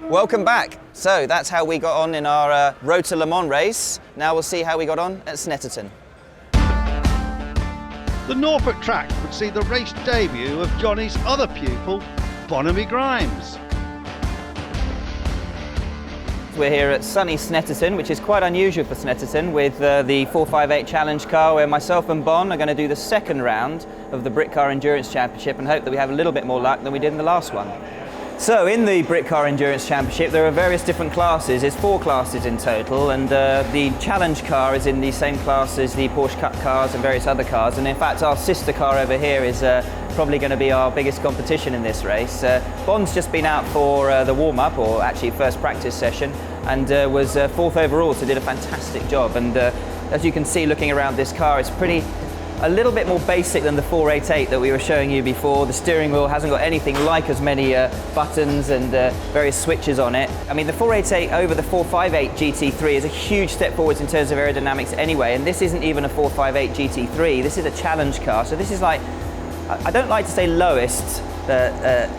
Welcome back. So that's how we got on in our Road to Le Mans race. Now we'll see how we got on at Snetterton. The Norfolk track would see the race debut of Johnny's other pupil, Bonamy Grimes. We're here at sunny Snetterton, which is quite unusual for Snetterton, with the 458 Challenge car, where myself and Bon are going to do the second round of the Brit Car Endurance Championship and hope that we have a little bit more luck than we did in the last one. So in the Brit Car Endurance Championship there are various different classes. There's 4 classes in total, and the Challenge car is in the same class as the Porsche Cup cars and various other cars, and in fact our sister car over here is probably going to be our biggest competition in this race. Bon's just been out for the warm-up, or actually first practice session, and was 4th overall, so did a fantastic job. And as you can see looking around this car, it's a little bit more basic than the 488 that we were showing you before. The steering wheel hasn't got anything like as many buttons and various switches on it. I mean, the 488 over the 458 GT3 is a huge step forwards in terms of aerodynamics anyway, and this isn't even a 458 GT3, this is a challenge car. So this is like, I don't like to say lowest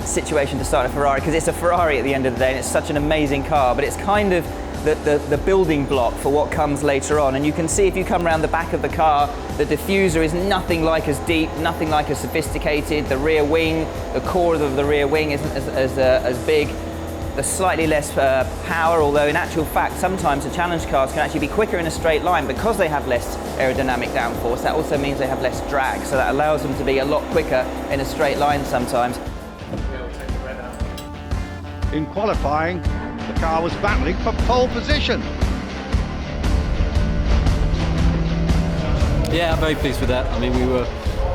situation to start a Ferrari, because it's a Ferrari at the end of the day and it's such an amazing car, but it's kind of the building block for what comes later on. And you can see if you come around the back of the car, the diffuser is nothing like as deep, nothing like as sophisticated. The rear wing, the core of the rear wing isn't as big. There's slightly less power, although in actual fact sometimes the challenge cars can actually be quicker in a straight line because they have less aerodynamic downforce. That also means they have less drag, so that allows them to be a lot quicker in a straight line sometimes. In qualifying, the car was battling for pole position. Yeah, I'm very pleased with that. I mean, we were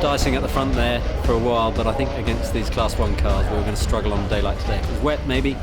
dicing at the front there for a while, but I think against these Class 1 cars we were going to struggle on a day like today. It was wet maybe,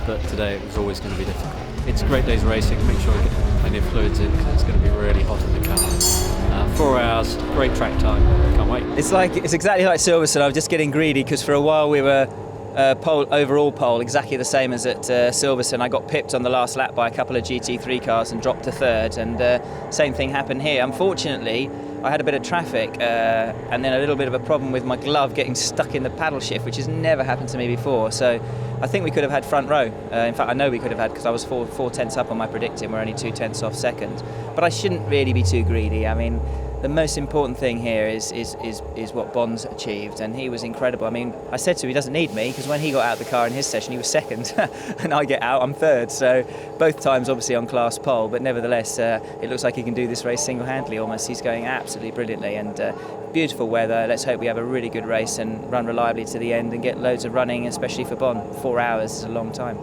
but today it was always going to be difficult. It's a great day's racing. Make sure we get plenty of fluids in because it's going to be really hot in the car. 4 hours, great track time. Can't wait. It's exactly like Silverstone. I was just getting greedy because for a while we were overall pole, exactly the same as at Silverstone. I got pipped on the last lap by a couple of GT3 cars and dropped to 3rd, and same thing happened here. Unfortunately, I had a bit of traffic and then a little bit of a problem with my glove getting stuck in the paddle shift, which has never happened to me before. So I think we could have had front row. In fact, I know we could have had, because I was 4 tenths up on my predicting. We're only 2 tenths off second. But I shouldn't really be too greedy. I mean, the most important thing here is what Bon's achieved, and he was incredible. I mean, I said to him he doesn't need me, because when he got out of the car in his session he was 2nd and I get out, I'm 3rd, so both times obviously on class pole, but nevertheless it looks like he can do this race single-handedly almost. He's going absolutely brilliantly, and beautiful weather. Let's hope we have a really good race and run reliably to the end and get loads of running, especially for Bon. 4 hours is a long time.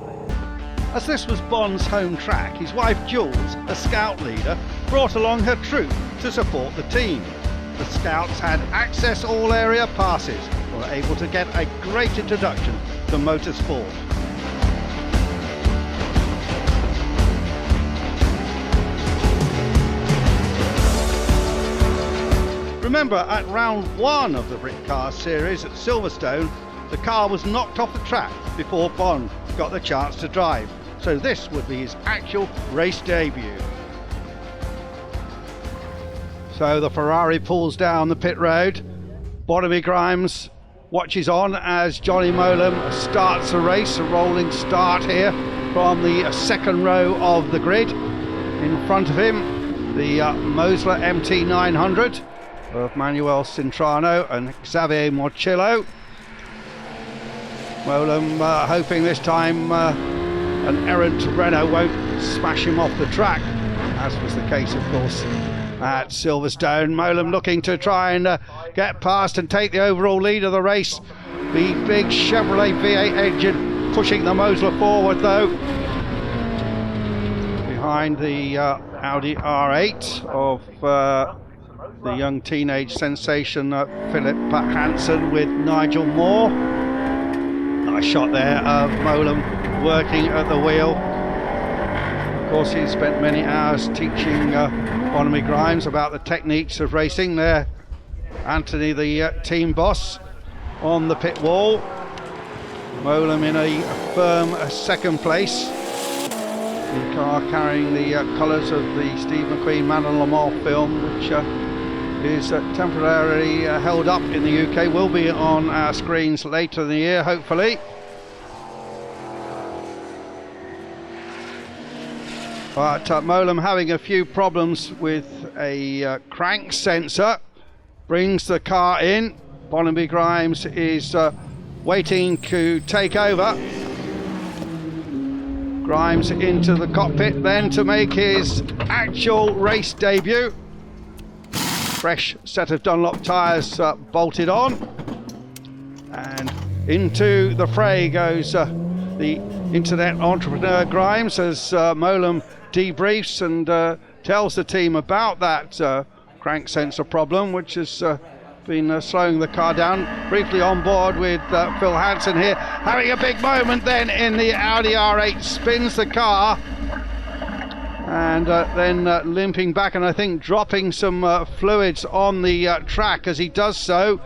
As this was Bon's home track, his wife Jules, a scout leader, brought along her troop to support the team. The scouts had access all area passes and were able to get a great introduction to motorsport. Remember, at round 1 of the Brit Car Series at Silverstone, the car was knocked off the track before Bon got the chance to drive. So this would be his actual race debut. So the Ferrari pulls down the pit road. Bonamy Grimes watches on as Johnny Mowlem starts the race. A rolling start here from the 2nd row of the grid. In front of him, the Mosler MT900 of Manuel Cintrano and Xavier Morcillo. Mowlem hoping this time an errant Renault won't smash him off the track, as was the case of course at Silverstone. Mowlem looking to try and get past and take the overall lead of the race. The big Chevrolet V8 engine pushing the Mosler forward though. Behind the Audi R8 of the young teenage sensation Philip Hansen with Nigel Moore. Nice shot there of Mowlem working at the wheel. Of course, he's spent many hours teaching Bonamy Grimes about the techniques of racing there. Anthony, the team boss, on the pit wall. Mowlem in a firm 2nd place. The car carrying the colours of the Steve McQueen Man and Le Mans film, which is temporarily held up in the UK, will be on our screens later in the year, hopefully. But Mowlem having a few problems with a crank sensor, brings the car in. Barnaby Grimes is waiting to take over. Grimes into the cockpit then to make his actual race debut. Fresh set of Dunlop tyres bolted on, and into the fray goes the internet entrepreneur Grimes as Mowlem debriefs and tells the team about that crank sensor problem, which has been slowing the car down. Briefly on board with Phil Hansen here, having a big moment then in the Audi R8, spins the car and then limping back, and I think dropping some fluids on the track as he does so.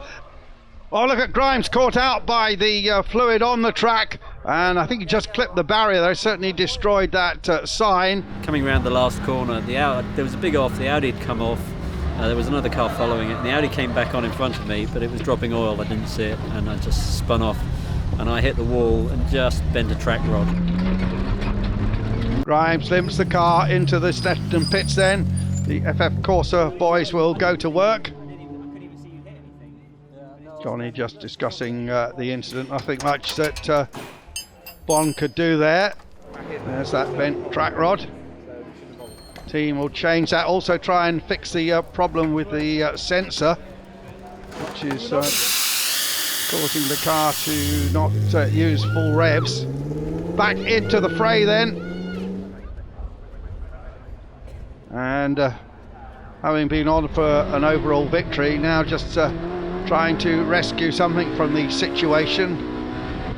Oh, look at Grimes caught out by the fluid on the track, and I think he just clipped the barrier there. Certainly destroyed that sign. Coming around the last corner, there was a big off, the Audi had come off, there was another car following it, and the Audi came back on in front of me, but it was dropping oil, I didn't see it, and I just spun off, and I hit the wall and just bent a track rod. Grimes limps the car into the Snetterton pits then. The FF Corsa boys will go to work. Johnny just discussing the incident. Nothing much that Bond could do there. There's that bent track rod. Team will change that. Also try and fix the problem with the sensor, which is causing the car to not use full revs. Back into the fray then. And having been on for an overall victory, now just trying to rescue something from the situation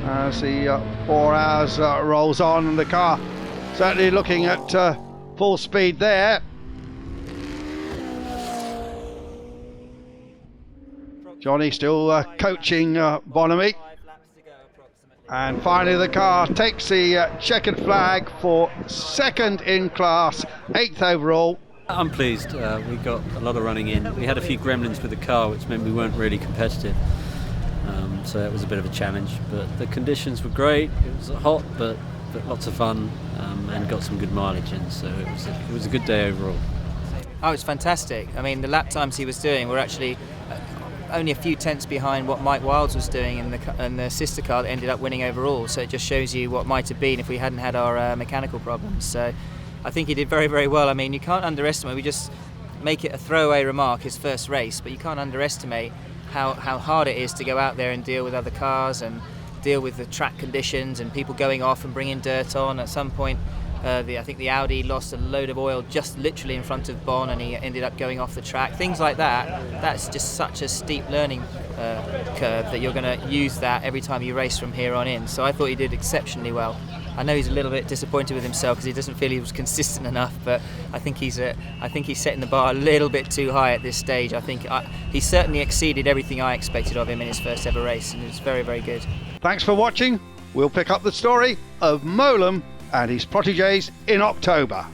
as the 4 hours rolls on, and the car certainly looking at full speed there. Johnny still coaching Bonamy. And finally the car takes the checkered flag for second in class, 8th overall. I'm pleased. We got a lot of running in. We had a few gremlins with the car, which meant we weren't really competitive. So it was a bit of a challenge. But the conditions were great. It was hot, but lots of fun, and got some good mileage in. So it was a good day overall. Oh, it's fantastic. I mean, the lap times he was doing were actually only a few tenths behind what Mike Wilds was doing in the sister car that ended up winning overall. So it just shows you what might have been if we hadn't had our mechanical problems. So I think he did very, very well. I mean, you can't underestimate, we just make it a throwaway remark, his first race, but you can't underestimate how hard it is to go out there and deal with other cars and deal with the track conditions and people going off and bringing dirt on. At some point, I think the Audi lost a load of oil just literally in front of Bon, and he ended up going off the track. Things like that, that's just such a steep learning curve that you're going to use that every time you race from here on in. So I thought he did exceptionally well. I know he's a little bit disappointed with himself because he doesn't feel he was consistent enough, but I think he's setting the bar a little bit too high at this stage. I think he certainly exceeded everything I expected of him in his first ever race, and it was very, very good. Thanks for watching. We'll pick up the story of Mowlem and his proteges in October.